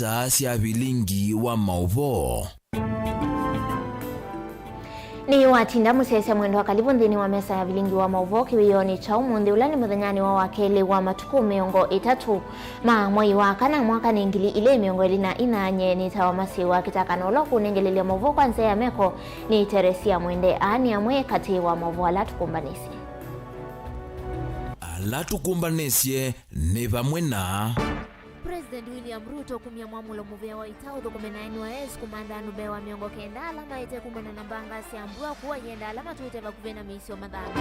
mesa cia bilingi wa mauvo. Ni watinda musese mwendo wa kalibu nthini wa mesa ya bilingi wa mauvo kiwiyoni cha umuthi ulani muthanyani wa wakeli wa matuku miongo itatu ma mwai wa kana mwaka ni ngili ile miongo ilina inanye ni tawa masi wa kitakanolo kunengelelia mauvo kwa nse ya meko ni Teresia Mwende ani amwe kati wa mauvo alatukumbanisye ni vamwe na President William Ruto kumya mwamulo muvea wa itau thukume na NYS kumanda anube wa miongo kenda alama ite kumana na mbanga siambua kuwa yenda alama tuite vakuvena misio madhani.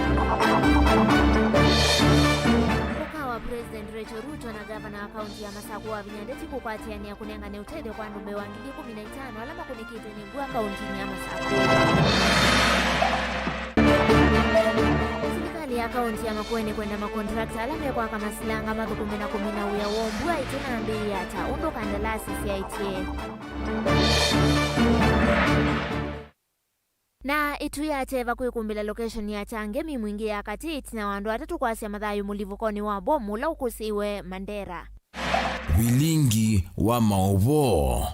Kukawa President Rachel Ruto na gavana wa kaunti ya Masaku wa Vinyandeti kukwatiani ya kunengane utede kwa anube wa ngili 15 alama kunikite ni mbua kaunti ya Masaku. Ya kaunti ya Makueni kwenda makontrakta alame kwa kama silanga mathukume na 10 uya wombua itena mbili yata undo kandelasi CITA. Na itu ya teva kuikumbila location ya Changemi mwingi ya kati itina wandu atatu kwa asia madhayu mulivukoni wa bomu la ukusiwe Mandera. Bilingi wa mauvo.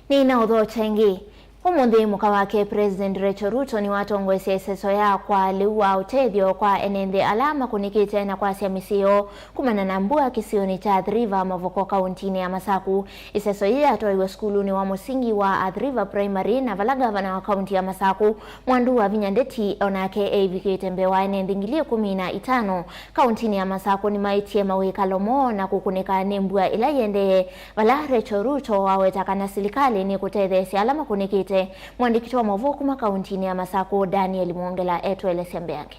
Nina udho chengi. Umuthi muka wake President Rachel Ruto ni watongwese seso ya kwa liwa utethio kwa enende alama kunikite na kwa siamisio kumana na mbua kisioni cha Athi River mavoko kauntini ya Masaku. Iseso hii atoiwe skulu ni wa musingi wa Athi River Primary na vala gavana wa kaunti ya Masaku mwandu wa Vinyandeti onake AVK tembewa enende ngili 15 kauntini ya Masaku ni maitie mawika lomo na kukunika ni mbua ila yende vala Rachel Ruto wawetaka na silikali ni kutethesi alama kunikite mwandikiti wa mauvo kuma kauntini ya Masaku Daniel Mwongela etwele sembe yake.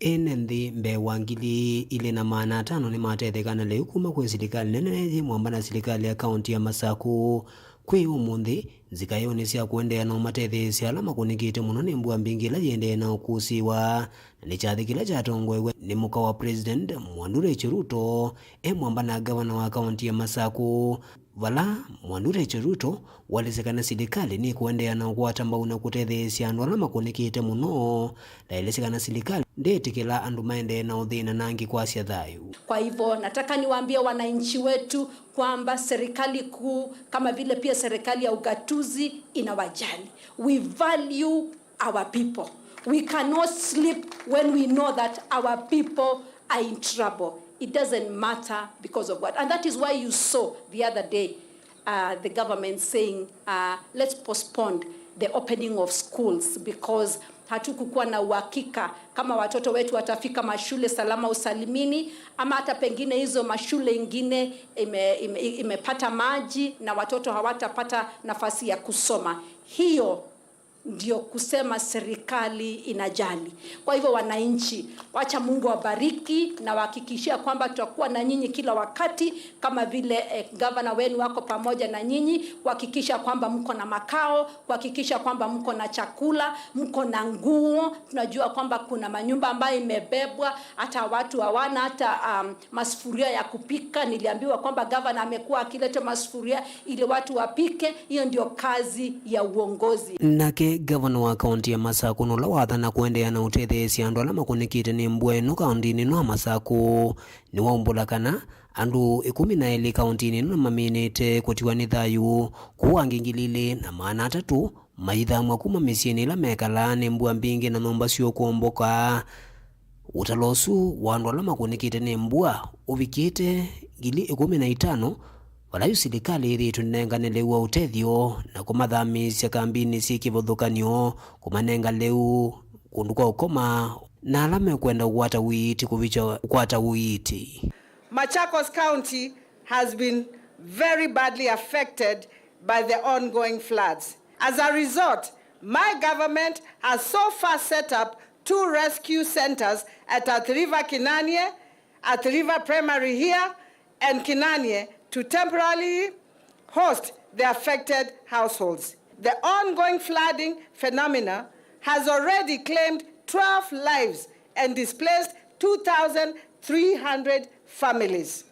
Enendi mbe wangili ile na maana 5 ni matethekana leo kuma kwe silikali nene mwambana silikali ya kaunti ya Masaku kwe umuthi zikayonesya kuendea na matethesi alama kunikite muno ni mbua mbingila yende na ukusiwa ni chathikila chatongwewe ni muka wa President Mwandu Rachel Ruto mwambana gavana wa kaunti ya Masaku vala Mwandu Rachel Ruto walesekana silikali ni kuendea na kuwatamba una kutethesya andu alama kunikite muno na ilesekana silikali ndetikila andu maende na uthina nangi kwa asya thayu. Kwa hivyo nataka niwaambie wananchi wetu kwamba serikali kuu kama vile pia serikali ya ugatuzi inawajali. We value our people. We cannot sleep when we know that our people are in trouble. It doesn't matter because of what. And that is why you saw the other day the government saying, let's postpone the opening of schools because hatukukuwa na uhakika kama watoto wetu watafika mashule salama usalimini ama hata pengine hizo mashule ingine imepata maji na watoto hawatapata nafasi ya kusoma. Hiyo ndio kusema serikali inajali. Kwa hivyo wananchi, wacha Mungu wabariki na wahakikishia kwamba tutakuwa na nyinyi kila wakati kama vile gavana wenu wako pamoja na nyinyi kuhakikisha kwamba mko na makao, kuhakikisha kwamba mko na chakula, mko na nguo. Tunajua kwamba kuna manyumba ambayo imebebwa hata watu hawana hata masufuria ya kupika. Niliambiwa kwamba gavana amekuwa akileta masufuria ili watu wapike. Hiyo ndio kazi ya uongozi. Nake gavana wa kaunti ya Masaku no lawathana kuendea na utethesya andu alama kunikite ni mbua ino kauntini no Masaku ni waumbulakana andu 12 kauntini no maminite kutiwa ni thayu kuwa ngingilile na maana 3 maithamwa kuma misieni ila mekala ni mbua mbingi na nomba sio kuomboka utalosu wa andu alama kunikite ni mbua uvikite ngili 15 walayu silikali iri tunenga leu utethio na kumathamisya kambini sikivuthukanio kumanenga leu kundu kwa ukoma na alame kwenda kuwata witi kuvicha kuwata witi. Machakos County has been very badly affected by the ongoing floods. As a result, my government has so far set up 2 rescue centers at Athi River Kinanie, Athi River Primary here, and Kinanie to temporarily host the affected households. The ongoing flooding phenomena has already claimed 12 lives and displaced 2,300 families.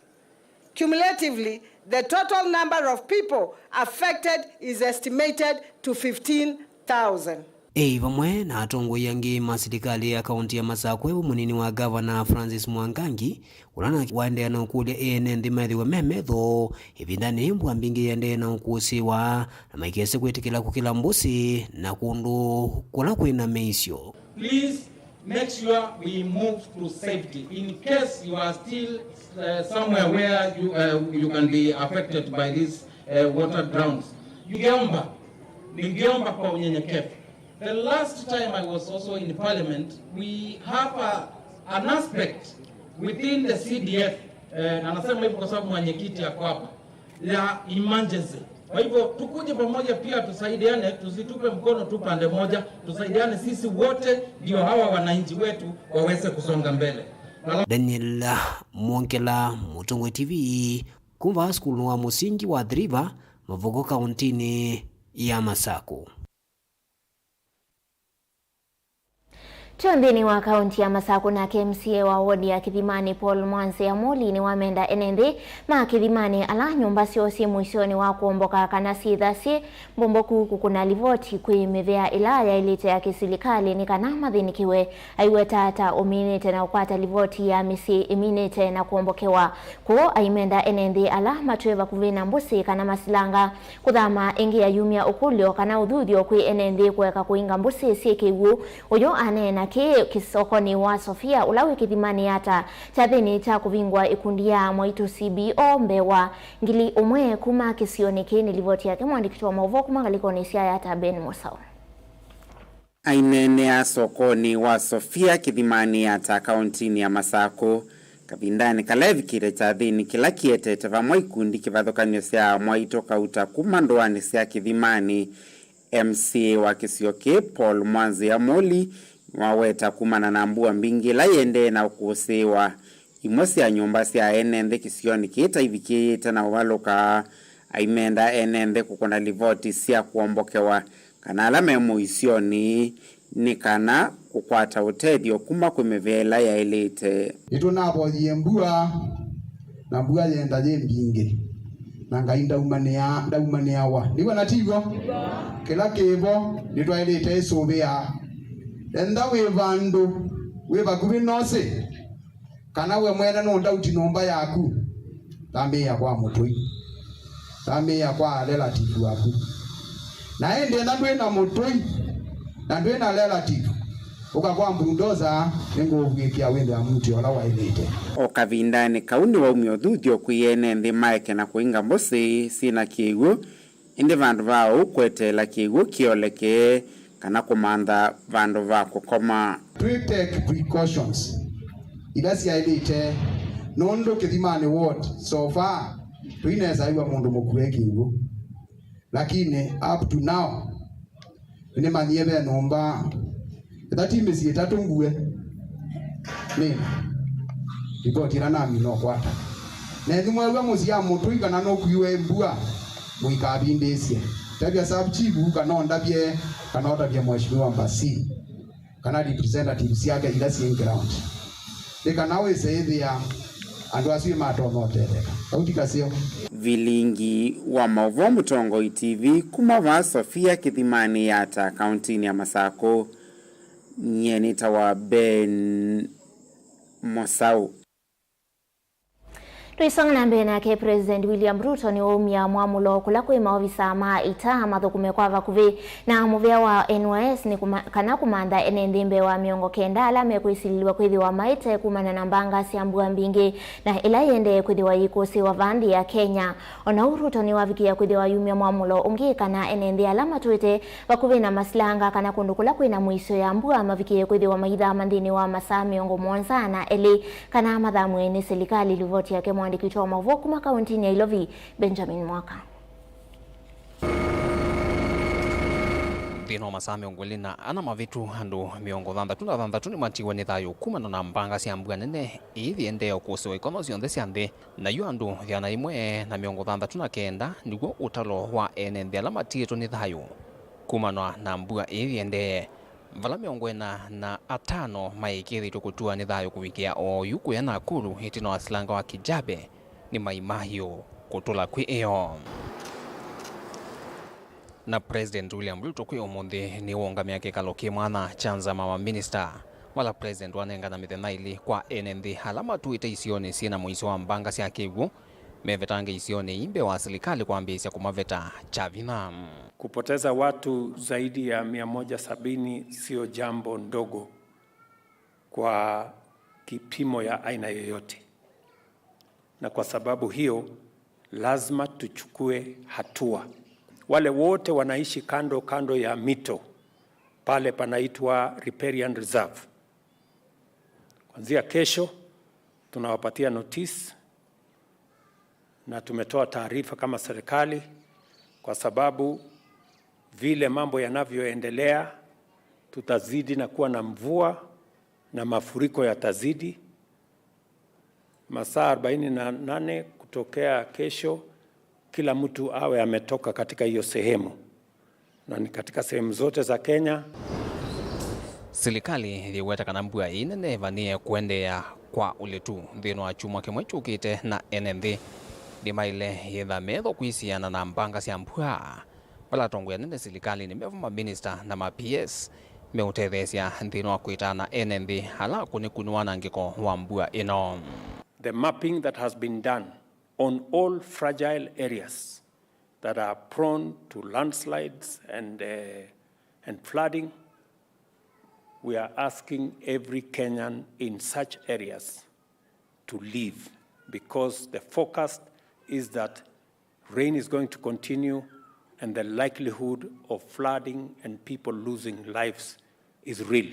Cumulatively, the total number of people affected is estimated to 15,000. Vamwe na atongoyi yangi masirikali ya kaunti ya Masakwe munini wa Governor Francis Mwangangi ulana waendeea na ukulia ene maithiwa memetho ivindani mbua mbingi yaendeea na ukusiwa na maikese kwitikila kukila mbusi na kundu kula kwina meisyo. Please make sure we move to safety. In case you are still somewhere where you can be affected by these water drowns, ningeomba kwa unyenyekevu. The last time I was also in Parliament, we have an aspect within the CDF, na nasema hivyo kwa sababu mwenyekiti yako hapa, ya emergency. Kwa hivyo tukuje pamoja pia tusaidiane, tusitupe mkono tu pande moja, tusaidiane sisi wote ndio hawa wananchi wetu waweze kusonga mbele. Daniel Mwongela, Mutongwe TV, kumva skulu wa musingi wa Driva, Mavoko kauntini ya Masako. Chondini wa kaunti ya Masako na KMCA wa wodi ya Kithimani Paul Mwanse ya Moli ni wamenda enende ma Kithimani ala nyumba siosi mwishoni wa kuomboka kana sithasi mbomboku kukuna livoti kuimevea ilaya ilite ya kisilikali ni kana mathinikiwe aiweta ata uminite na ukwata livoti ya misi iminite na kuombokewa kuo aimenda enende ala matweva kuvina mbusi kana masilanga kuthama ingi ya yumia ukulio kana udhudio kui enende kuweka kuinga mbusi sikiwu uyo anena kisokoni wa Sofia ulawi Kithimani hata chathini cha kuvingwa ikundi ya Mwaitu CBO mbewa ngili umwe kuma kisioniki nilivoti yake mwandiki wa Mauvo kuma ngalikoni siya hata Ben Musau. Ainene ya sokoni wa Sofia Kithimani hata kauntini ya Masako kavindani kalevi kire chathini kila kiete teva mwaikundi kivathokanyo sia Mwaitu kauta kumandoani sia Kithimani. MC wa kisioki Paul Mwanse ya Moli waweta kumana na mbua mbingi la yende na ukusiwa imosi ya nyumba sia enende kisioni kita hivikita na waloka aimenda enende kukona livoti sia kuombokewa kana alame muisioni ni kana kukwata utedio kuma kumevela ya elite ito nabo yembua na mbua yenda yembingi na ngainda umania wa niwa natigo kila kevo nitwa elite isobea enda wevandu wevakuvi nose kana we mwena no ndauti nomba yaku tambia kwa mutoi tambia kwa relative waku na ende na ndwena mutoi na ndwena relative ukakwa mbundoza nengo ugikia wende ya mtu wala wailete okavindani kauni wa umyothuthio kuyene ndi maike na kuinga mbusi sina kigu indi vandu vao kwetela kigu kioleke kana kumanda vandu va kukoma. We take precautions. Idasi ya elite nondo Kithimani ward so far tuineza iwa mundu mukure kigu lakini up to now ine manyebe nomba that mesi etatu nguwe nini ripoti rana mino kwata na thimwe wa musia mutu igana no kuiwe mbua muikabindesie tabia sub chief kana ndabie kana ndabie mheshimiwa Mbasi kana representatives yake idasi in ground dekanawe seithia andu acio matonotereka autika sio Vilingi wa Mauvo Mutongoi TV kumava Sofia Kithimani yata kauntini ya Masako nyenita wa Ben Musau. Tuisonga na mbele yake President William Ruto ni umia mwamulo kula kwa maofisa ma ita mathukume kwa vakuvi na muvea wa NYS ni kana kumanda enendimbe wa miongo kenda alame kuisililiwa kwithiwa maite kumana na mbanga siambua mbingi na ila yende kwithiwa yikosi wa vandi ya Kenya. Ona Ruto ni wavikia kwithiwa yumia mwamulo ungi kana enendi alama tuite vakuvi na maslanga kana kundukula kwina mwiso ya mbua mavikia kwithiwa maitha mandini wa masaa miongo mwanza na eli kana madhamwe ni serikali livoti yake mwandiki wa Mauvo kuma kauntini ya Ilovi Benjamin Mwaka. Thino masaa miongo na ana mavitu handu miongo thanthatuni matiwa ni thayo kumana na mbanga cia mbua nene ithiende ukusiwa ikono cionthe cianthe na yu andu thiana imwe na miongo thanthatuna kenda niguo utalo wa enende ala matieto ni thayo kumana na mbua ithiende vala miongo na atano maikithitwo kutua ni thayo kuwikia o yuku ya Nakuru hitino asilanga wa Kijabe ni maimahio kutula kwi iyo na President William Ruto kwi umuthi ni wongamia kikalo kimwana chanza mama minister wala President wanenga na mithenya ili kwa NND halama tuite isioni sina muiso wa mbanga cia kiwu mevetange isioni imbe wa serikali kuambia kumaveta chavina. Kupoteza watu zaidi ya 170 sio jambo ndogo kwa kipimo ya aina yoyote, na kwa sababu hiyo lazima tuchukue hatua. Wale wote wanaishi kando ya mito pale panaitwa riparian reserve, kuanzia kesho tunawapatia notice na tumetoa taarifa kama serikali, kwa sababu vile mambo yanavyoendelea tutazidi na kuwa na mvua na mafuriko yatazidi. Masaa 48 kutokea kesho kila mtu awe ametoka katika hiyo sehemu, na ni katika sehemu zote za Kenya. Serikali iliweta kana mbua inene vanie kuendea kwa uletu thino wa chuma kimwe chukite na NND dimaile yetha metho kwisiana na mbanga cia mbua wala tongo nene serikali ni mevuma minister na ma PS meutethesia thino wa kuitana NND hala kunikunuana ngiko wa mbua ino. The mapping that has been done on all fragile areas that are prone to landslides and flooding, we are asking every Kenyan in such areas to leave, because the forecast is that rain is going to continue and the likelihood of flooding and people losing lives is real.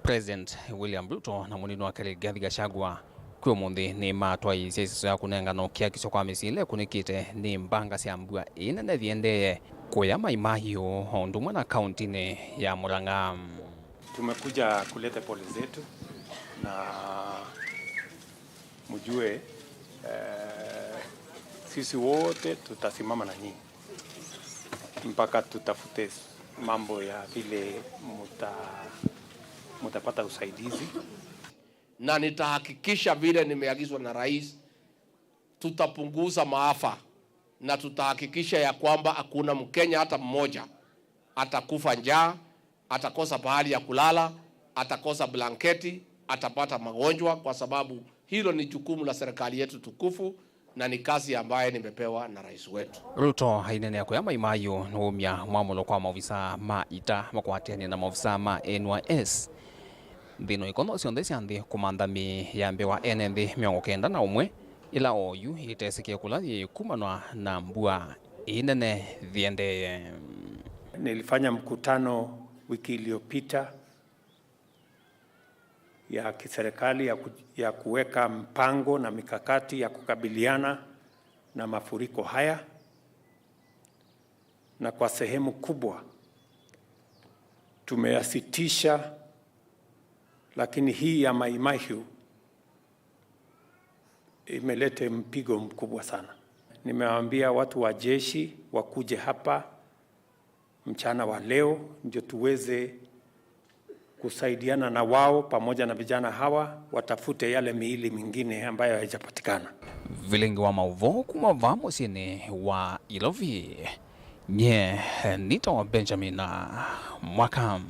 President William Ruto na munino wa Rigathi Gachagua kwa mundi ni matwa isiso ya kunenga no kia kiso kwa misile kunikite ni mbanga cia mbua inene thiendeye kuya maimahio ndumwe na county ne ya Murang'a. Tumekuja kuleta pole zetu na mjue sisi wote tutasimama na nyinyi mpaka tutafute mambo ya vile mutapata usaidizi, na nitahakikisha vile nimeagizwa na rais tutapunguza maafa, na tutahakikisha ya kwamba hakuna Mkenya hata mmoja atakufa njaa, atakosa pahali ya kulala, atakosa blanketi, atapata magonjwa, kwa sababu hilo ni jukumu la serikali yetu tukufu na ni kazi ambaye nimepewa na rais wetu. Ruto hainene kwa maimayo nomya mwamulo kwa maofisa ma ita makwatene na maofisa ma NYS thino ikono cionthe cianthi kumandami yambe wa NND 91 ila oyu itesikie kulathi kumanwa na mbua inene thiende. Nilifanya mkutano wiki iliyopita ya kiserikali ya kuweka mpango na mikakati ya kukabiliana na mafuriko haya, na kwa sehemu kubwa tumeyasitisha, lakini hii ya Mai Mahiu imelete mpigo mkubwa sana. Nimewaambia watu wa jeshi wakuje hapa mchana wa leo ndio tuweze kusaidiana na wao pamoja na vijana hawa watafute yale miili mingine ambayo haijapatikana. Vilengi wa mauvo kumava musini wa Ilovi nye nito wa Benjamin Mwakam.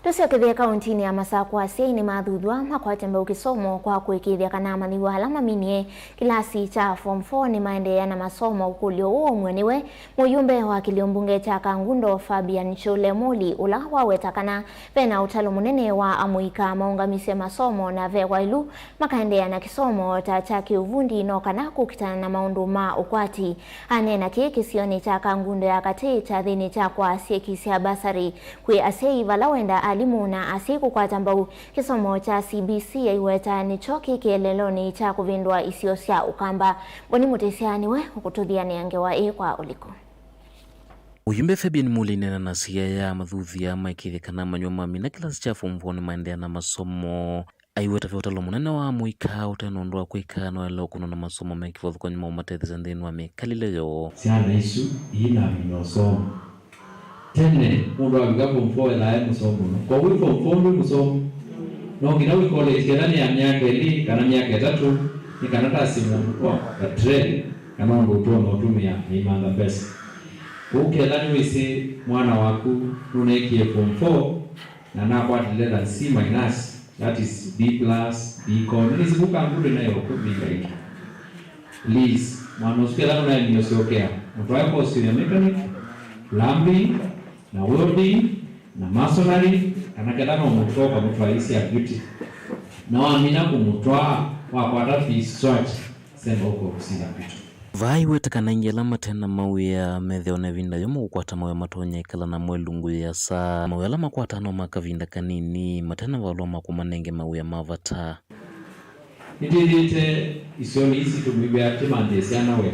Tusiokithia kauntini ya Masakwa ni mathudhwa makwatembea ukisomo kwa kuikithia kana maniwa alama minie kilasi cha form 4 ni maendelea na masomo ukulio uo mweniwe muyumbe wa kiliombunge cha Kangundo Fabian Chule Muli ula wawetakana vena utalo munene wa amuika maungamisi masomo na vewa ilu makaendea na kisomo cha kiuvundi no kana kukitana na maundu ma ukwati anena kisioni cha Kangundo ya kati cha dhini cha kwa siekisi ya basari kwe asei valawenda alimu na asiku kwa tambau kisomo cha CBC iweta ni choki kieleloni cha kuvindwa isiosya ukamba boni mutesiani we ukututhia ni angewa kwa uliko. Uyumbe Fabian Muli nena na siya ya mathuthia maikithikana manyoma mina kilasi cha form 4 ni maendea na masomo aiweta vya utalo munene wa muika utanondwa kwika no elo kuno na masomo mekifothu kwa nyuma umatethisa ndenu wa mekalile yo siana isu ina minyosomo tene mundu abiga form 4 ela musomo kwa wi form 4 musomo no kina college kana ya miaka ili kana miaka 3 ni kana tasimu kwa trade kama ndo tuwa utumia imanda pesa ukela ni wese mwana waku nunekie form 4 na nakwatile than C minus, that is B plus, B con, nisibuka ngude na yo kubinga hiki. Please, mwana usikela kuna ni yosiokea. Mtuwa kwa senior mechanic, plumbing, na welding, na masonry, kanaketana umutuwa kwa mtuwa isi ya beauty. Na wamina kumutwa wakwata fees search, sema uko kusina vitu. vai wetekana ingela matena mawia metheone vinda yomo gukwata mawia matonya ikala na mwelungu ya saa mawia la makwata no makavinda kanini matena walwa makumanenge mawia mavata nitidite isioni isi tumibia timandesi anawe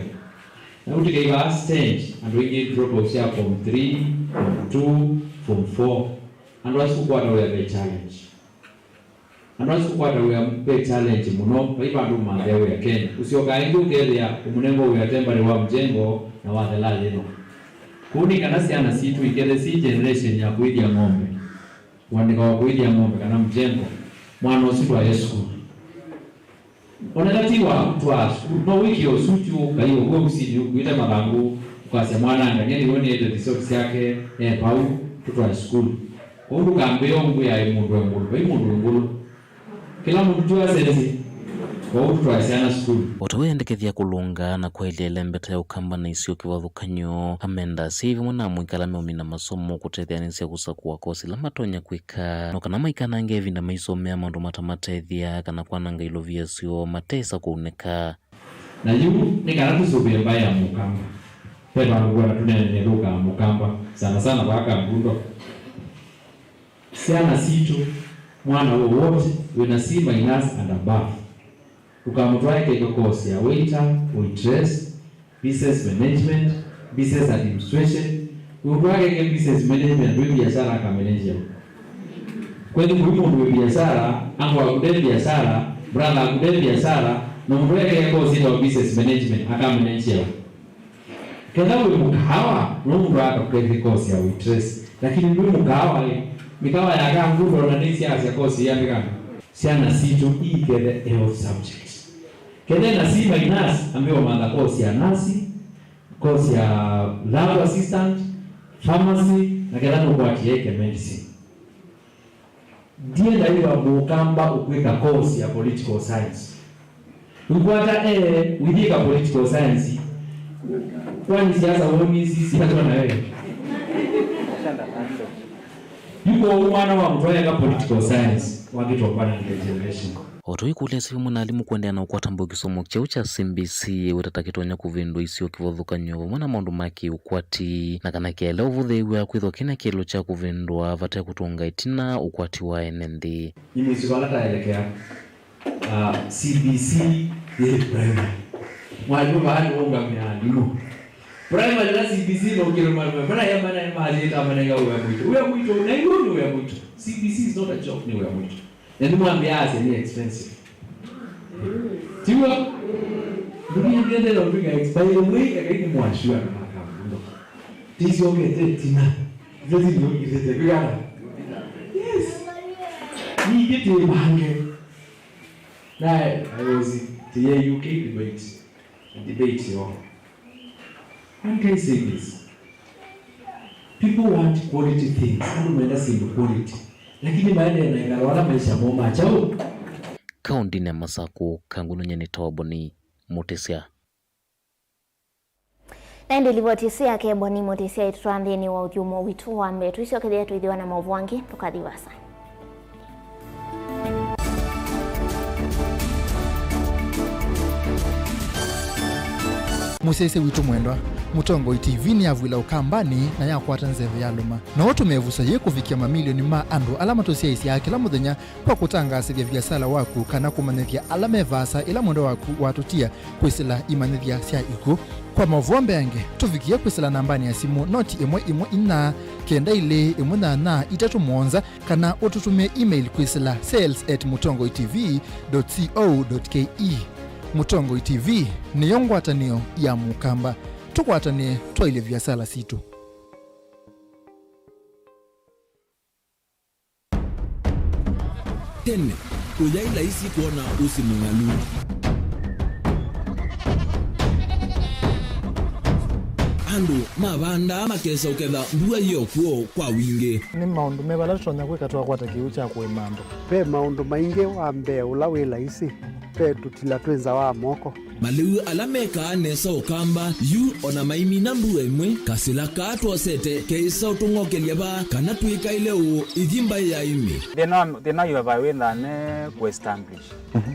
na utikaiva stage and we drop off ya form 3, form 2, form 4 and wasu kwata we be challenge and wasu kwata we be challenge muno baiba ndo mande we Kenya usiokaende ukelia umunengo we atembale wa mjengo na wa thelale no kuni kana siana situ ikele si generation ya kuidia ng'ombe wandika wa kuidia ng'ombe kana mjengo mwana usitwa Yesu onelatiwa twa no wiki osutu kayo gomsi kuita mabangu kwa semana ngani woni ede disoksi yake pau tutwa school ondo kambeo ngu ya mundu kila mtu asenzi kwa tutwa sana school otowendekethia kulunga na kwaile mbeta ya ukamba na isio kiwathukanyo amenda sivi mwana mwikala meumina masomo kutethianisia kusakuwa kosi la matonya kwika no kana maikana ngevinda maisomea mandu matamatethia kana kwananga ilovia sio matesa kuuneka na yu ni kana tusubie mbaya mukamba pepa ngora tunene ruka mukamba sana baka mbundo siana situ mwana wowote wena C minus and above ukamutwae keko kosi ya waiter, waitress, business management, business administration, utwae keko business management ndio biashara kameneja. Kwani muhimu ndio biashara, angu akude biashara, brother akude biashara, na mtwae keko kosi ya business management akameneja. Kana wewe mkahawa, ndio akakude kosi ya waitress, lakini ndio mikawa ya kangu na nisi ya kosi ya mikawa. Siana situ ikele health subject. Kende na C minus ambayo manda kosi ya nasi, kosi ya lab assistant, pharmacy na kelano kwa kieke medicine. Ndiye ndaiwa mukamba ukweka kosi ya political science. Ukwata withika political science. Kwani siasa woni sisi hatuna na wewe. Yuko mwana wa mtoya political science wakitopana na generation. Otoi kulia sivi mwana alimu kuendea na ukwata mbo kisomo cheu cha CBC utatakitonya kuvindu isio kivothukanyo mwana maundu maki ukwati na kana kiele uvuthiiwa kwithwa kina kielo cha kuvindwa vate kutunga itina ukwati wa enendi imusikwalata elekea CBC ye primary mwalimu bahani wonga mialimu primary na CBC no kilo mwalimu mana ya mahali amanenga uya mwito na hiyo ni uya mwito CBC is not a joke ni uya mwito ndio mwambia ase ni expensive tiwa ndio ndio ndio ndio expire mwiki akaini mwashua na makambo tisi ongete tina ndio ndio ile bigana yes ni kitu bange na I was the UK debate yo one can say this people want quality things and when they say quality lakini baada ya naingara wala maisha moma chao kaundi ne Masaku kangunu nyeni tawaboni mutesia na ndilivotisia keboni mutesia itutwandeni wa ujumo witu wa mbetu isio kedea tuidhiwa na mavuangi tukadhiwasa musese witu mwendwa Mutongo TV ni avwila ukambani na yakwata nzeve ya luma na watu mevusa ye kufikia mamilioni ma andu alama tosia isi ya kila muthenya kwa kutangasithia biasala waku kana kumanithia alama vasa ila mwendo waku watutia kwisila imanithia sia iku kwa mavuombe yange tufikia kwisila nambani ya simu noti imwe ina kenda ile na itatu mwonza kana ututumia email kwisila sales@mutongoitv.co.ke. Mutongo TV ni yongwatanio ya mukamba tukwatanie twaile biasala situ tene ujaila isi kuona usimungalu andu mabanda makesa uketha mbua yokuo kwa wingi. Ni maundu mebala tutonya kwika twakwata kiu cha kuimando. Pe maundu maingi wa mbe ula wi laisi. Pe tutila twenza wa moko. Maliu alameka nesa ukamba yu ona maimi na mbua imwe kasila katwa sete keisa utungokelia ba kana tuika ile u ithimba ya imi. Thina yu abawitha ne ku-establish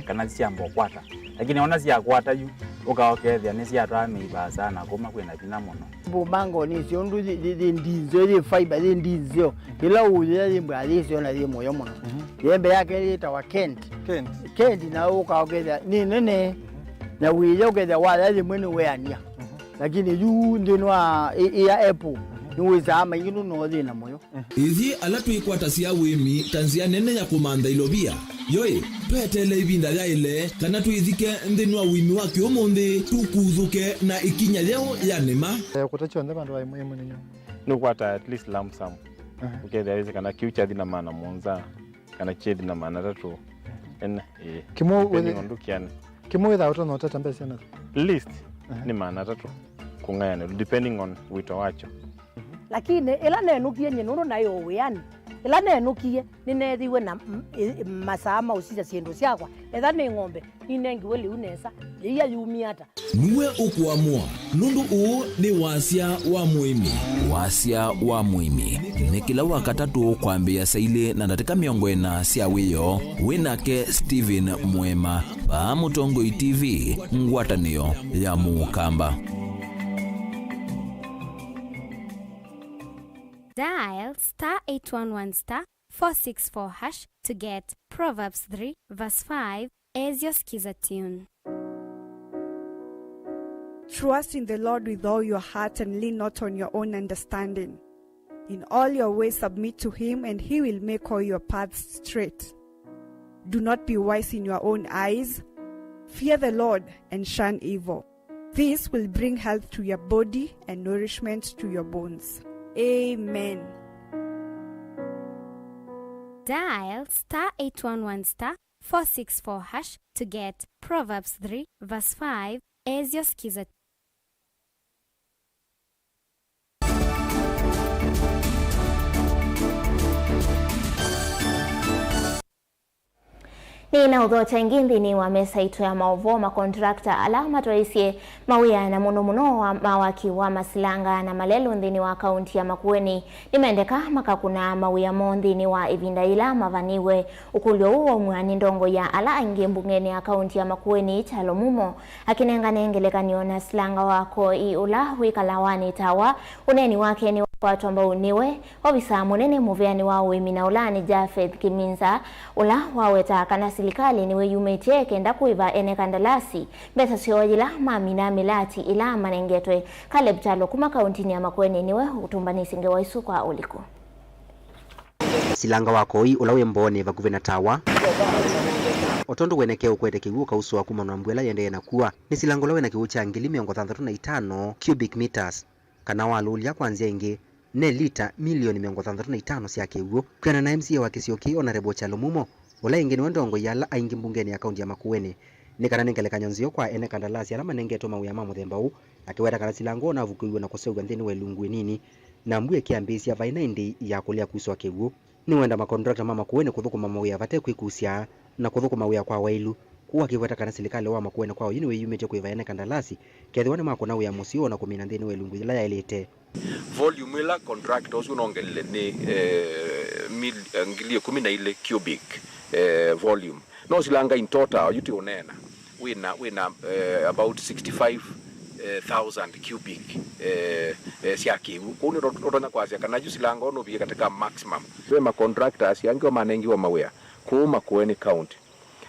kana ciambo kwata. Lakini ona cia kwata yu ukaokethia ni cia tamiba sana kuma kwina thina muno. Bumango ni cio ndu ndinzo ri fiber ri ndinzo ila uye ri mbali cio na ri moyo muno. Yembe yake ri tawa Kent na ukaokethia ni nene na wiye ukethia wala ri mwene weania. Lakini yu ndinwa ya Apple nuweza maingi no thina moyo. Ithi ala twikwata cia wimi tanzia nene ya kumanda ilobia yoi petele ibinda ya ile kana twithike nthini wa wimi wa kiumuthi tukuthuke na ikinya leo ya nema kutacho ndema ndo wa muhimu ninyo no kwata at least lump sum ukethia kana kiucha thina maana monza kana chethi na maana tatu en kimo ndukiana kimo witha uto no tata mbese na list ni maana tatu kungayana depending on wito wacho. Lakini ila nenukie nyenuno nayo wiani ila nenukie ninethiwe na masama usija ciendu ciakwa etha ni ng'ombe inengiwe liu nesa iya yumiata niwe ukuamua nundu uu ni wasia wa muimi. Wasia wa muimi ni kila wakatatu kwambia saile na ndatika miongo ena cia wiyo winake Steven Mwema pa Mutongoi TV ngwatanio ya Mukamba. Dial *811*464# to get Proverbs 3 verse 5 as your skiza tune. Trust in the Lord with all your heart and lean not on your own understanding. In all your ways submit to him and he will make all your paths straight. Do not be wise in your own eyes. Fear the Lord and shun evil. This will bring health to your body and nourishment to your bones. Amen. Dial *811*464# to get Proverbs 3 verse 5 as your skiza. Ni na udhocha ingindi ni wa mesa itu ya maovo makontrakta alama toisie mawia na muno wa mawaki wa Masilanga na Malelu ndini wa kaunti ya Makueni nimeendeka makakuna mawia mondini wa Ivinda ila mavaniwe ukulio uo mwani ndongo ya ala ingi mbungeni ya kaunti ya Makueni chalo mumo akinenga nengeleka niona Silanga wako ula wikalawani tawa uneni wake ni watu ambao uniwe wabisa munene muveani wao imina ulani Jafeth Kiminza ula waweta kana silikali niwe yumetie kenda kuiva ene kandalasi besa siojila mamina milati ila manengetwe Caleb Chalo kuma kauntini ya Makueni niwe utumbani singe waisu kwa uliku. Silanga wakoi ula wembone vakuvena tawa otondo weneke ukwete kiwuka uso wa kumana mbwela yende na kuwa ni Silanga lawe na kiwucha ngili 35 cubic meters kana walulia kwanzia ingi ne lita milioni 35 cia kiwuo kana na MCA wa Kisioki Honorable Chalo Mumo ula ingi ni ndongo yala aingi mbungeni ya kaunti ya Makueni ni kana nengeleka nyonzio kwa ene kandalasi ala manengeto mawia mamuthemba u akiweta kana Silanga na vukuiwa na kuseuga nthini welungu nini na mbue kiambisi ya vaina indi ya kulia kuswa kiwuo ni wenda makontrakta mama Kueni kuthukuma mawia vate kwikusia na kuthukuma mawia kwa wailu kuwa kiweta kana silikali wa Makueni kwao yini we yumete kuiva ene kandalasi kethiwane makona wia musio na kumina nthini welungu ila yailite volume ila contractors unongele ni ngili 12 cubic volume no Silanga in total yuti onena wina about 65,000 cubic siakivu kuni rotona kwa sia kana Silanga ono bie katika maximum wema contractors yangi manengi wa mawea kuma Kueni county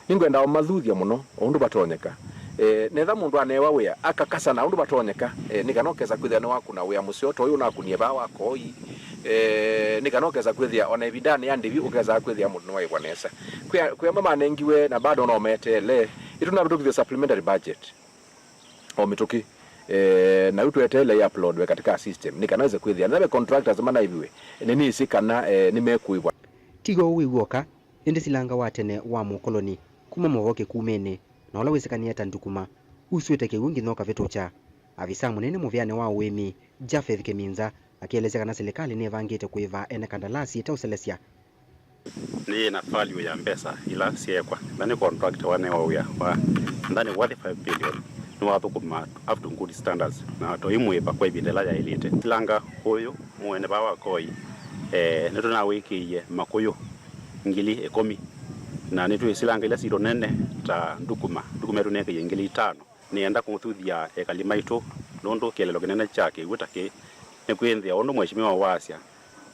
ningwenda o mathuthia muno ondu batonyeka netha mundu anewa wea akakasa na undu batonyeka nikanokeza kwithia ni waku na wea musio to uyu nakunie ba wako nikanokeza kwithia ona evidane ya ndivi ukeza kwithia mundu wa ibonesa kwa mama nengiwe na bado no metele ituna bitu kwa supplementary budget o mituki na utu etele ya upload we katika system nikanaweza kwithia na contractors mana hiviwe nini sikana nimekuibwa tigo wiwoka indi Silanga watene wa mukoloni kuma movoke kumene na ula wisekania tandukuma uswete kiwungi noka vitucha avisa munene muvyane wa uemi Jafeth Keminza akieleza kana serikali ni vangite kuiva ene kandalasi tauselesya ni na value ya mbesa ila siekwa ndani contract wane wa ndani worth 5 billion ni watu kuma up to good standards na to imwe pa kwa ibindela ya elite langa huyo mwene bawa koi neto na wiki ye makuyo ngili 10 na neto silanga ila siro nene ta ndukuma runeke ngili 5 nienda kumuthuthia ekalima itu nondo kelelo kinene chake witake ne kwendea ondo mweshimiwa wasya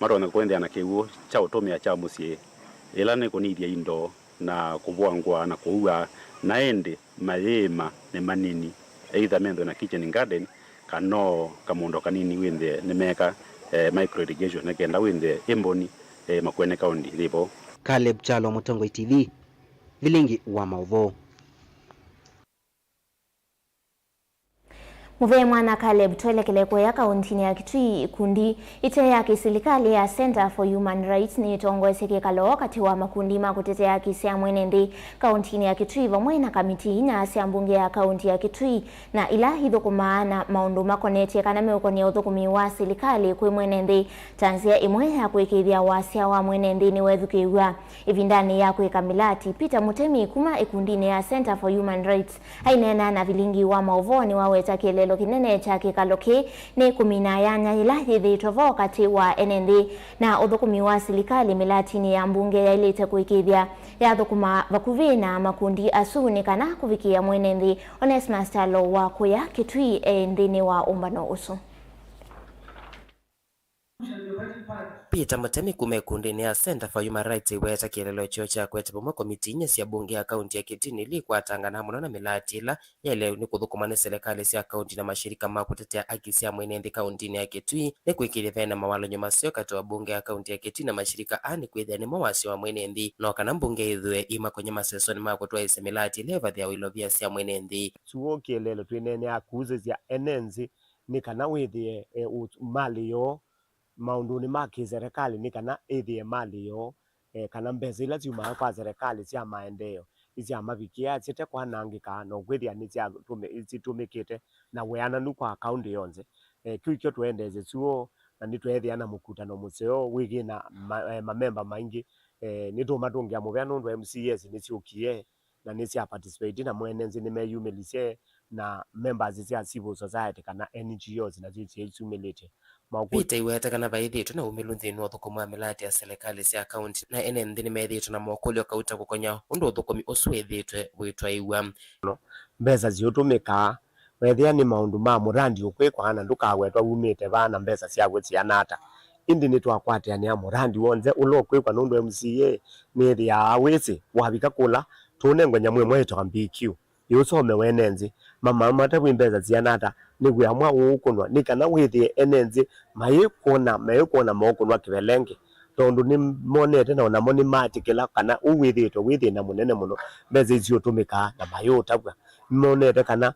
marone kwendea na kiwu cha utomia cha musie ila ne kunithia indo na kubwangwa na kuua naende mayema ne manini either mendo na kitchen garden kano kamundo kanini wende ne meka micro irrigation na kenda wende emboni Makueni County lipo. Caleb Chalo, Mutongo TV, Vilingi wa Maudho. Muve mwana Caleb twelekele kwa kauntini ya Kitui kundi ite ya kisilikali ya Center for Human Rights ni tongwese kekalo wakati wa makundi makutetea kisi ya mwenendi kauntini ya Kitui vamwe na kamiti ina siambunge ya kaunti ya Kitui na ila hidho kumaana maundu makoneti kana meukoni uthukumi wa silikali kwe mwenendi tanzia imwe ya kuikithia wasia wa mwenendi ni wethukiwa ivindani ya kuikamilati Peter Mutemi kuma ikundini ya Center for Human Rights hainena na Vilingi wa Maudho ni waweta kielelo kinene cha kikaloki ni kumina yanya ila hithi tovo kati wa NND na uthukumi wa silikali milatini ya mbunge ya ilite kuikithia ya thukuma vakuvi na makundi asuni kana kuvikia mwenendi Onesmus Talo wa kuya Kitui ndini wa umbano usu. Peter Mutemi kumekundini ya Center for Human Rights iweta kielelo cho cha kwete pomwe komiti nye sia bunge ya kaunti ya Kitui likwatangana muno na milatila yale ni kuthukumana serikali sia kaunti na mashirika ma kutetea haki sia mwenendi kaunti ya Kitui ni kuikithia na mawalo nyuma sio kati wa bunge ya kaunti ya Kitui na mashirika ani kwithia ni mawasi wa mwenendi no kana mbunge ithwe ima kwenye masesoni ma kutwa ise milatila vathia wilovia sia mwenendi tuo kielelo twinene akuze sia enenzi ni kana withie mali yo maunduni maki serikali ni kana ethie mali yo kana mbeza ila ciuma kwa serikali cia maendeleo isi amavikia chete kwa nangika no gwithia ni cia tumikite na weananu kwa akaunti yonze kiu kyo tuendeze tuo na nitwethia na mukutano museo wigi na mamemba maingi ni tumatungia muveano ndo MCS ni ciukie na ni cia participate na mwenenzi ni meyumilisie na members cia civil society kana NGOs na cia humility Peter iweta kana vaithitu na umilunthi no thukuma milati ya serikali cia county na NND ni methitu na mokolio kauta gukonya undu thukumi uswithitwe witwa iwa no mbesa ziutumika wethia ni maundu ma murandi ukwikwa na ndukagwetwa umite bana mbesa cia gwianata indi ni twakwate ani ya murandi wonze ulokwikwa nundu MCA ni thia awisi wabika kula tunengwa nyamwe mweto BQ yusome wenenzi mama mata wimbeza zianata ni gwiamwa ukunwa ni kana withie enenzi mayikona mokunwa kivelenge tondu ni monete na onamo ni matikila kana uwithitwe withie na munene muno mbeza icio tumika na mayutagwa monete kana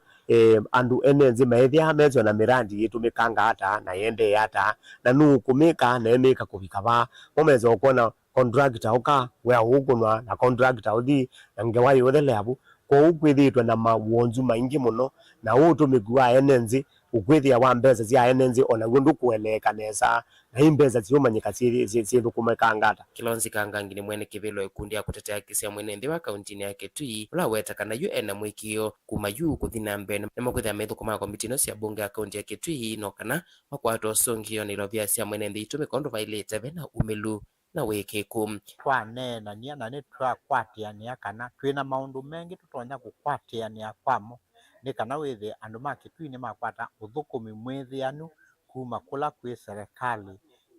andu enenzi maithia mezo na mirandi yitumikanga hata na yende hata na nukumika na emika kuvika ba momeza ukona contractor uka wea ukunwa na contractor uthi na ngewayi utheleabu kwa ukwithitwe na mawonzu maingi muno na utumigua enenzi ukwithia wa mbeza cia enenzi ona gundu kueleka nesa na imbeza ciumanyika ciithukumeka ngata Kilonzi Kangangi ni mwene kivilo ikundi ya kutetea kisia mwenendi wa kaunti ya Kitui ula weta kana UN mwikio kuma yu kuthina mbene na makwithia methukuma komitino cia bunge ya kaunti ya Kitui no kana wakwatwa songio ni lovia cia mwenendi itumikondu vailite vena umilu na wikiku kwa nena nia na ni twakwatiania kana twina maundu mengi tutonya gukwatiania kwamo ni kana withe andu ma Kitui ni makwata uthukumi mwithianu kuma kula kwi serikali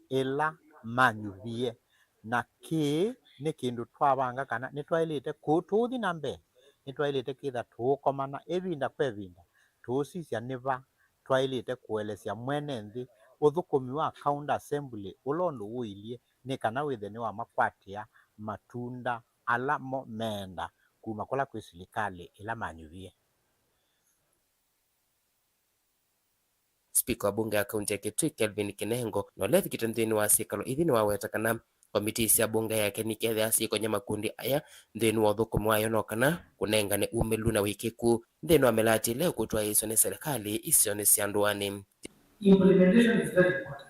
ila manyuvie na ki ni kindu twabanga kana ni twailite kututhi na mbe ni twailite kitha tukomana evinda kwevinda tusisia niva twailite kuelesia mwenendi uthukumi wa county assembly ulondu wilie ni kana withe ni wa makwatia matunda ala mo menda kuma kula kwi serikali ila manyuvie. Speaker wa bunge ya kaunti ya Kitui Kelvin Kinengo no lethi kitendini wa sikalo ithini wa weta kana komiti cia bunge yake ni kethe asi kwenye makundi aya ndeni wa thukumi wayo no kana kunengane umilu na wikiku ndeni wa melati leo kutwa iso ni serikali isio ni cianduani implementation is very important.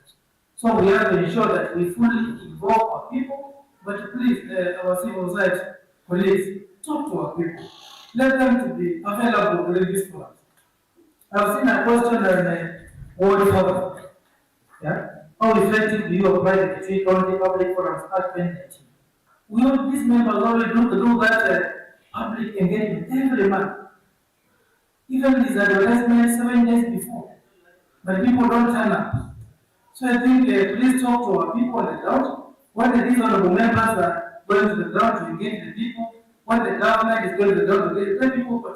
So we have to ensure that we fully involve our people, but please, our civil society colleagues, talk to our people. Let them to be available during this program. I've seen a question on World Forum. Yeah? How effective do you apply the Kitui County Public Forums Act 2019? We want these members already do that public engagement every month. Even these advertisements 7 days before. But people don't turn up. So I think please talk to our people on the ground. When these honorable members are going to the ground to engage the people, when the government is going to the ground to engage, let people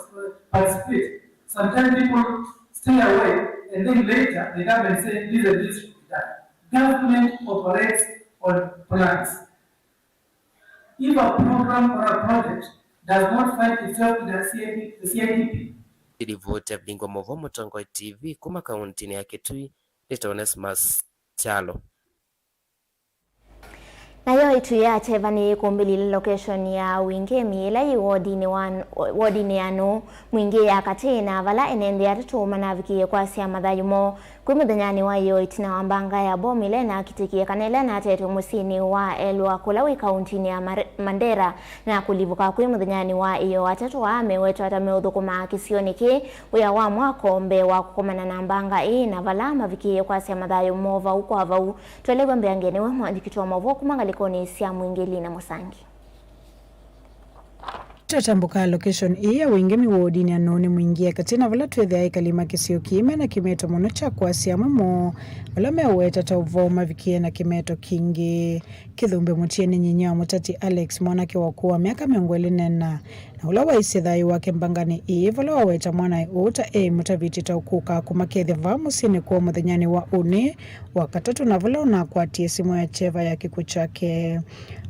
participate. Sometimes people stay away and then later the government says this and this should be done. Government operates on plans. If a program or a project does not find itself in the CIDP. Ripoti ya Bingwa Movo Mutongo TV kuma kaunti ya Kitui, Onesmus Chalo. Nayo itu ya chevani kumbili location ya Wingemi ila wodini anu mwingi ya katina vala enende ya tutu manaviki kwa siya madhayumo kuimudanyani wa yo itina wambanga ya bomile na kitiki kanele na tetu musini wa elwa kulawi kauntini ya Mandera na kulivuka kuimudanyani wa iyo watatu wa mewetu atameudhukuma kisioniki uya wa mwako mbe wa kukumana na mbanga na vala maviki kwa siya madhayumo va uko havau tuelewa mbeangeni wa mwandikituwa mavo kumangali koni siya mwingili na Musangi. Tatambuka location ya Wingemi wodini anone mwingia katina vala tuwethea ikalima kisio kime na kimeto monocha kwa siya mamo vala meweta tauvoma vikie na kimeto kingi kithumbe mutieni nyinya mutati Alex mwanake wakuwa miaka miongweli nena na ula waisithai wake mbangani vala waweta mwana uta mutaviti taukuka kumakethia vamusini kwa muthenyani wa uni wakatatu na vala unakwatie simu ya cheva ya kiku chake.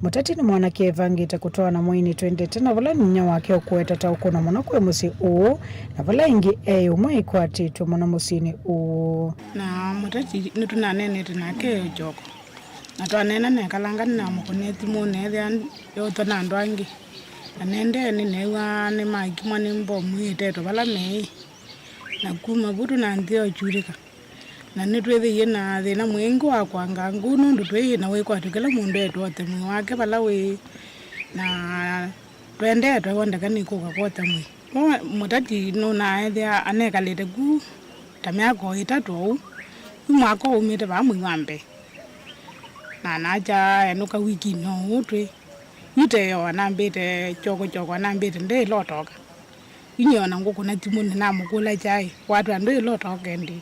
Mutati ni mwanake evangita kutoa na mwini 20 tena vala ninya wake okueta taukuna mwana kwe musi uu na vala ingi umwe ikwati tu mwana musini uu. Na mutati nitunanene tinake ujoko. Na tuanena nekalanga na mkuneti mwunethia yoto na ndwangi. Na nende ni newa ni maikimwa ni mbomu iteto vala mei. Na kuma budu na nthio churika. Na nitwethiie na thina mwingi wa kwanga ngunu ndutwe na wikwatukila mundu etwote mwi wake vala wi na twendetwe wondekani kuka kwota mwi mutati nunaethia anekalite ku ta miaka itatu au mwaka umite va mwi wambe na naja enuka wiki no utwe iteyo anambite choko anambite ndi lotoka inyona ngukuna timuni na mukula chai watu ando lotoka ndi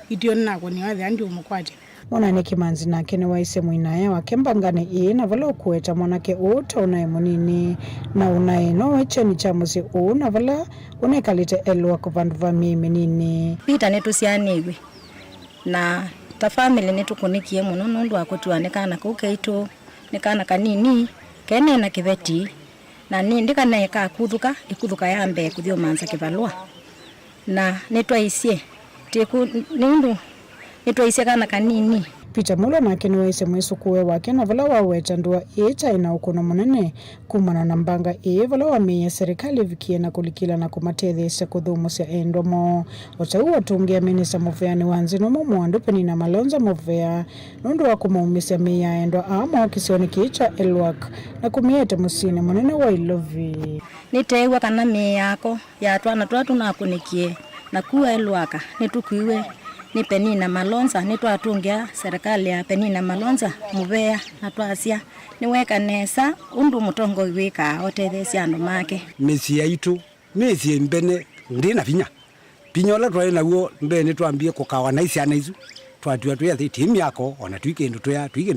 itio nako ni wathi andi umukwati mwana ne kimanzi nake ne waise mwinaye wake mbangane na vala ukueta mwanake uta unaye munini na unaye no echeni cha musi na vala unekalite elwa kuvandu va mimi nini pita netu sianiwe na ta family netu kunikie muno nundu akotuane kana kukeito nekana kanini kene na kiveti na ndikana eka ikuthuka yambe kuthio manza kivalwa na netwaisie teku nundu netwaisia kana kanini Peter Mulo nake ni waise mwesu kuwe wake na vala waweta ndua ina ukuna munene kumana na mbanga vala wamia serikali vikie na kulikila na kumatethesha kuthumu sia endomo watauwa tungia minisa muvea ni wanzino mwandu Penina Malonza muvea nundu wa kumaumisya mia endwa ama kisioni kicha Elwak na kumiete musine munene wa Ilovi nitewa kana mia yako ya twana twatu na kunikie na kuwa Elwaka nitukuiwe ni Penina Malonza nitwatungia serikali ya Penina Malonza muvea na twasia niweka nesa undu mutongo wika otethesia andu make mesi yaitu mesi mbene ndina pinyola twaina guo mbene twambie kukawa na isiana izu twatua twa timu yako ona twikendo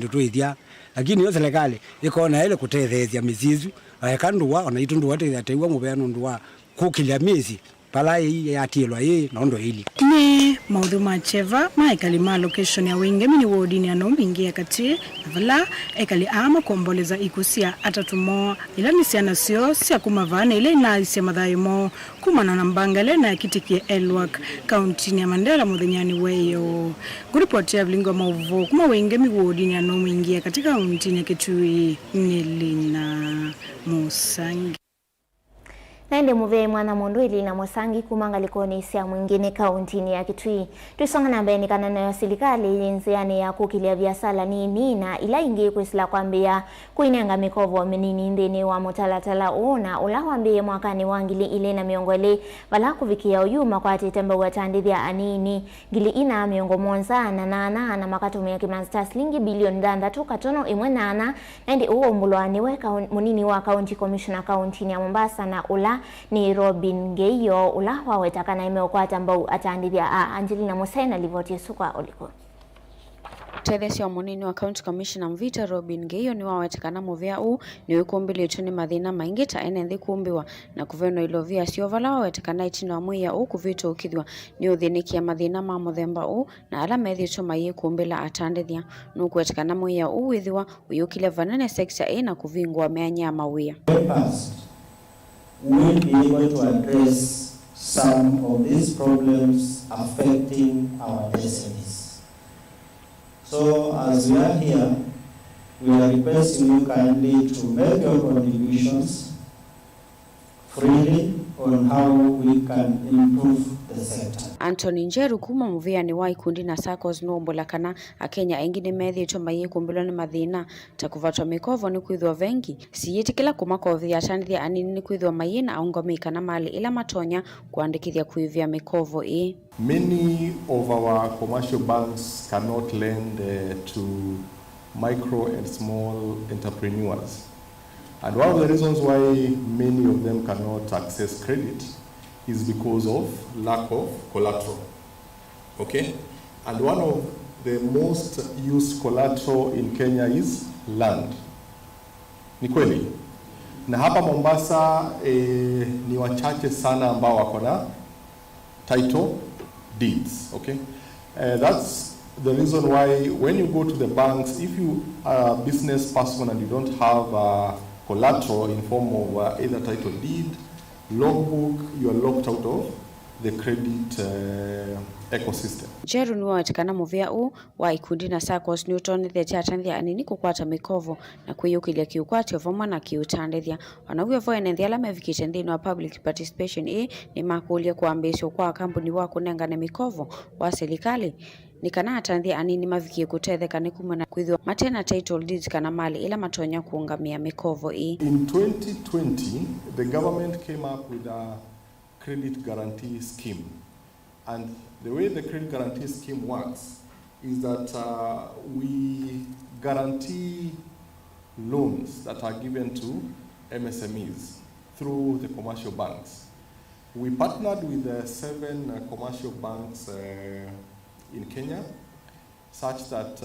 twithia lakini yo serikali ikona ile kutethesia mesizu akanduwa ona itunduwa tethewa muvea nunduwa kukilia mesi pala ya tielwa nondo hili ni maudhu macheva maikalima location ya Wingemi ni wodini anombi kati vala ekali ama komboleza ikusia atatumo ila nisiana sio sia kumavana ile na isia madhaimo kumana na mbangale na kitiki Elwak kaunti ya Mandera muthenyani weyo kuripoti ya Bingwa Movo kuma Wingemi wodini anombi katika kaunti ya Kitui Nilina Musangi. Naende muve mwana mundu ili na Musangi kumangalikoni sia mwingine kauntini ya Kitui. Tuisonga na mbeni kanana ya serikali jinsiani ya kukilia biasala ni na ila ingi kuisila kwambia kuinenga mikovo menini ndeni wa mutalatala uona ula wambie mwakani wangili ile na miongole wala kuvikia uyuma kwa titembe watandithia anini gili ina miongo monza na makatumi ya kimansta slingi bilioni danda tu katono imwe nana naende uo mbuluani weka munini wa county commissioner kauntini ya Mombasa na ula ni Robin Ngeyo ula wawetakana imeo kwa tambau atandithia Angelina Musena livoti sukwa oliko. Tethesya munini wa county commissioner Mvita Robin Ngeyo ni wawetakana muvia ni wikumbili utuni mathina maingi ta enenthi kumbiwa na kuveno ilovia siovala wawetakana itino wa mwiya kuvito ukithwa ni uthinikia mathina ma muthemba na ala methi tumaye kumbila atandithia nukuwetakana mwiya withiwa uyukile vanene sekta na kuvingwa meanya mawia. We'll be able to address some of these problems affecting our SMEs. So as we are here, we are requesting you kindly to make your contributions freely on how we can improve the sector. Anthony Njeru kuma muvia ni wa ikundi na SACCOS nombola kana akenya engine methi tumaye kumbilo ni mathina takuvatwa mikovo ni kwithwa vengi siyitikila kumakovi atandithia anini ni kwithwa mayina aungomika na mali ila matonya kuandikithia kuivia mikovo Many of our commercial banks cannot lend to micro and small entrepreneurs. And one of the reasons why many of them cannot access credit is because of lack of collateral. Okay? And one of the most used collateral in Kenya is land. Ni kweli. Na hapa Mombasa ni wachache sana ambao wako na title deeds. Okay? That's the reason why when you go to the banks, if you are a business person and you don't have collateral in form of either title deed, logbook, you are locked out of the credit ecosystem. Jeru ni wawetakana muvia wa ikundi na SACCOS ni utonithia atandithia anini kukwata mikovo na kwiyukilia kiukwati ovamwa na kiutandithia. Wanawia voe nenthi ala mevikite nthini wa public participation ni makulia kuambisio kwa kampuni wa kunengane mikovo wa serikali. Ni kana atandithia anini mavikie kutetheka ni kumana kwithwa matena title deeds kana mali ila matonya kuungamia mikovo In 2020, the government came up with a credit guarantee scheme. And the way the credit guarantee scheme works is that we guarantee loans that are given to MSMEs through the commercial banks. We partnered with 7 commercial banks in Kenya, such that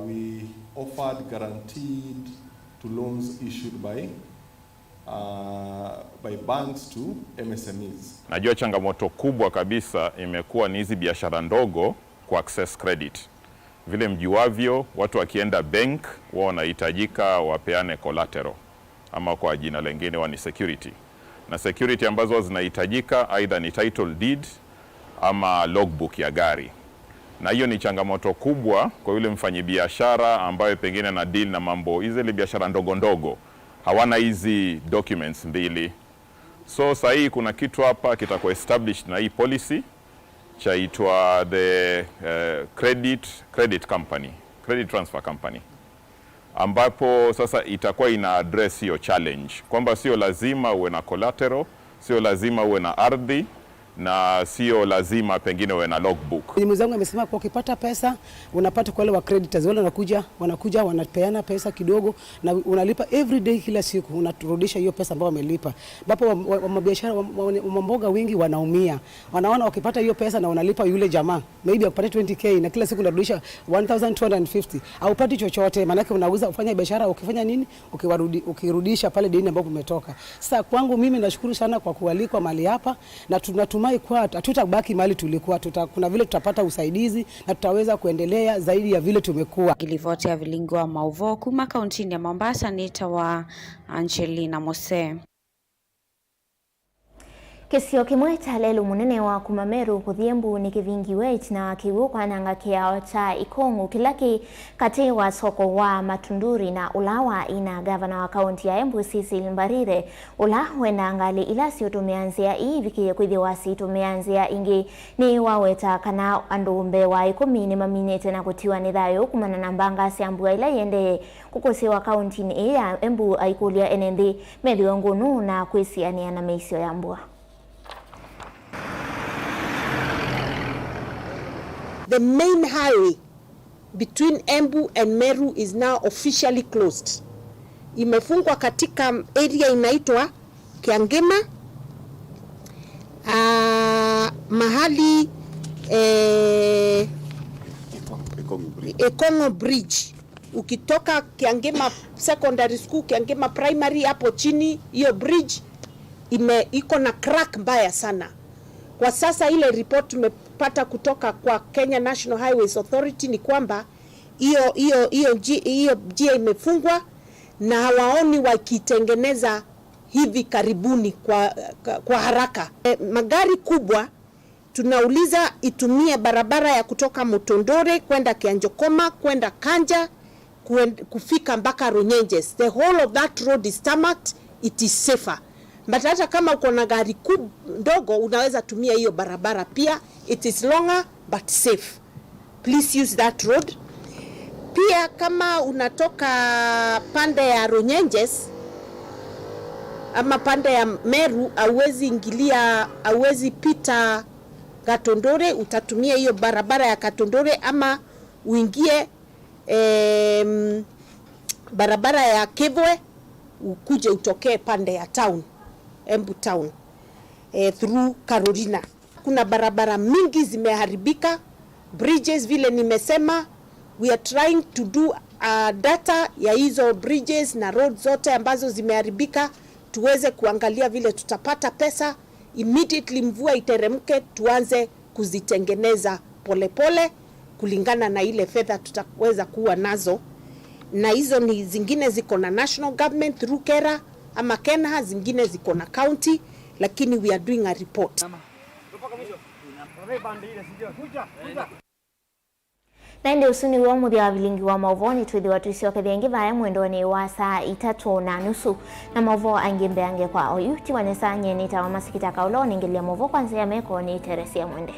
we offered guaranteed to loans issued by banks to MSMEs. Najua changamoto kubwa kabisa imekuwa ni hizi biashara ndogo ku access credit. Vile mjuavyo, watu wakienda bank wao wanahitajika wapeane collateral ama kwa jina lingine wani security. Na security ambazo zinahitajika either ni title deed ama logbook ya gari. Na hiyo ni changamoto kubwa kwa yule mfanyibiashara ambaye pengine na deal na mambo hizi biashara ndogo ndogo. Hawana hizi documents mbili. So sahi kuna kitu hapa kitakuwa established na hii policy chaitwa the credit company, credit transfer company, ambapo sasa itakuwa ina address hiyo challenge kwamba sio lazima uwe na collateral, sio lazima uwe na ardhi, na sio lazima pengine uwe na logbook. Mwenzangu amesema kwa ukipata pesa unapata kwa wale wa creditors wale wanakuja wanapeana pesa kidogo na unalipa every day, kila siku unaturudisha hiyo pesa ambayo wamelipa. Ambapo wabiashara mboga wengi wanaumia. Wanaona wakipata hiyo pesa na unalipa yule jamaa maybe akupata 20k na kila siku unarudisha 1250 au upati chochote, maana yake unauza ufanya biashara ukifanya nini ukirudisha pale deni ambapo umetoka. Sasa kwangu mimi nashukuru sana kwa kualikwa mali hapa na tunatumai kwa hatutabaki mali tulikuwa, kuna vile tutapata usaidizi na tutaweza kuendelea zaidi ya vile tumekuwa. Gilivoti ya vilingo wa Mauvo kuma kauntini ya Mombasa, nita wa Angelina Mose. Kisio kimwe cha lelo munene wa kumameru kuthiembu ni kivingiwe na kiwukwa nanga kiao cha Ikongo kilaki kati wa soko wa Matunduri na ulawa ina gavana wa kaunti ya Embu Cecil Mbarire ula wenda ngali ila sio tumeanzia hii wiki kwithia wasi tumeanzia ingi ni waweta kana andumbe wa 10 ni maminete na kutiwa ni thayo kumana na mbanga siambua ila yende kukosi wa kaunti ni ya Embu aikulia enendi medio ngunu na kuisiania na meisio ya mbua. The main highway between Embu and Meru is now officially closed. Imefungwa katika area inaitwa Kiangema, mahali Ikongo Bridge. Ukitoka Kiangema Secondary School, Kiangema Primary hapo chini, hiyo bridge iko na crack mbaya sana. Kwa sasa report tumepata kutoka kwa Kenya National Highways Authority ni kwamba hiyo njia imefungwa na hawaoni wakitengeneza hivi karibuni kwa haraka. Magari kubwa tunauliza itumie barabara ya kutoka Mutondore kwenda Kianjokoma kwenda Kanja kufika mpaka Runyenjes. The whole of that road is tarmacked, it is safer. But hata kama uko na gari ndogo unaweza tumia hiyo barabara pia. It is longer but safe. Please use that road. Pia kama unatoka pande ya Runyenjes ama pande ya Meru hauwezi pita Gatondore, utatumia hiyo barabara ya Gatondore ama uingie barabara ya Kevwe ukuje utokee pande ya town, Embu town, through Carolina. Kuna barabara mingi zimeharibika, bridges vile nimesema. We are trying to do data ya hizo bridges na roads zote ambazo zimeharibika, tuweze kuangalia vile tutapata pesa immediately mvua iteremke, tuanze kuzitengeneza polepole kulingana na ile fedha tutaweza kuwa nazo. Na hizo ni zingine ziko na national government through KERA ama KENHA, zingine ziko na county, lakini we are doing a report. Naende usuni wa muthi wa vilingi wa mauvoni tuithi watu isi wakethiengi vaya mwendoni wa saa 3:30 na mauvo angimbe ange kwa oyu tiwane saa nye nita wa masikita kaulo ningilia mauvo kwanzia meko ni Teresia Mwende.